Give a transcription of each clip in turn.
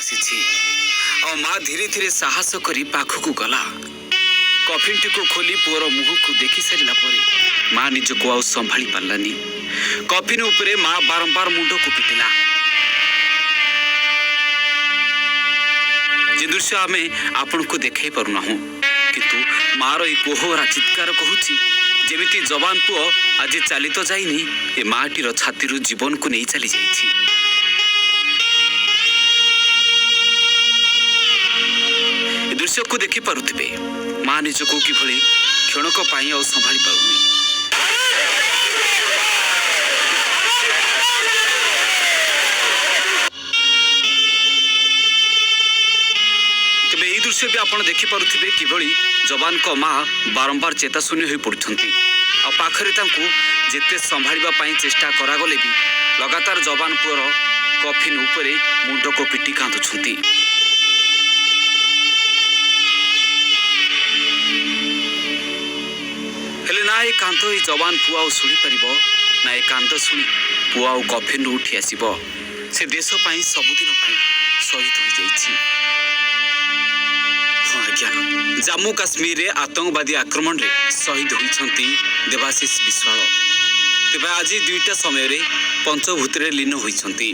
बसी माँ धीरे धीरे साहस करी पाखक गला। कफिन टी को खोली पुअर मुह को देखि सारा पर माँ निजक आउ संभाली पारानी। कफिन उपरे माँ बारंबार मुंड को पिटिला। जे दृश्य आम आपण को देखाई पारुना किंतु मार ई कोहरा चित्कार कहूची जेमिति जवान पुओ आज चली तो जाइनी ए माटीर छाती जीवन को नहीं चली जाइछि। दृश्य को देखि पारुथिबे माँ निजको किभली क्षणक पाई आ संभाली पारुनी। तेबे एई दृश्य भी आपण देखि पारुथिबे किभली जवान को माँ बारंबार चेताशून्य हो पड़ुछंती। आ पाखरे तांकु जेते संभाळिबा पई चेष्टा करागले भी लगातार जवान पुअर कफिन उपरे मुंड को पिटी कांदुछंती। हेले ना ए कांद ए जवान पुआ शुणी पारिबो ना ए कांद शुणी पुआ कफिन उठी आसीबो। से देश पई सबुदिन पई शहीद हो जाइछि। हाँ आज्ञा, जम्मू काश्मीर रे आतंकवादी आक्रमण रे शहीद होइछंती देवाशीष विश्वाल। तेबे आज दुईटा समय रे पंचभूत रे लीन होइछंती।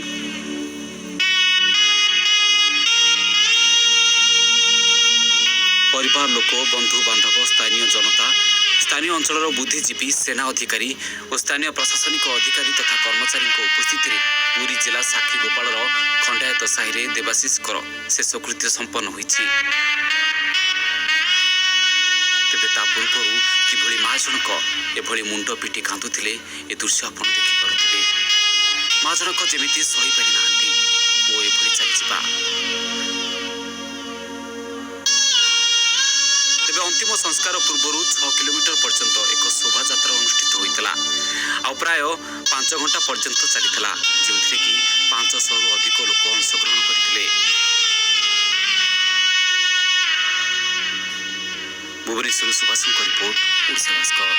परिवार लोक बंधु बांधव स्थानीय जनता स्थानीय अंचल बुद्धिजीवी सेना अधिकारी और स्थानीय प्रशासनिक अधिकारी तथा कर्मचारी उपस्थित पुरी जिला साक्षी गोपाल खंडायत साहि देवाशीष शेषकृत्य संपन्न होइछि। तेबे ता पूर्व किभली माँ जनक एभली मुंड पिटी कांदुथिले ए दृश्य आपण देखि पारुथिबे। माँ जनक जेमिति सही पारि नांती ओ एभली चलिजिबा। तेबे अंतिम संस्कार पूर्व 6 किलोमीटर पर्यंत एक शोभा यात्रा अनुष्ठित होइतला। आ प्राय 5 घंटा पर्यंत चलीथला जेउथिरे कि 500 रु अधिक लोक अंशग्रहण करथिले। भुवनेश्वर सुभाषଙ୍କ रिपोर्ट ओडिशा भास्कर।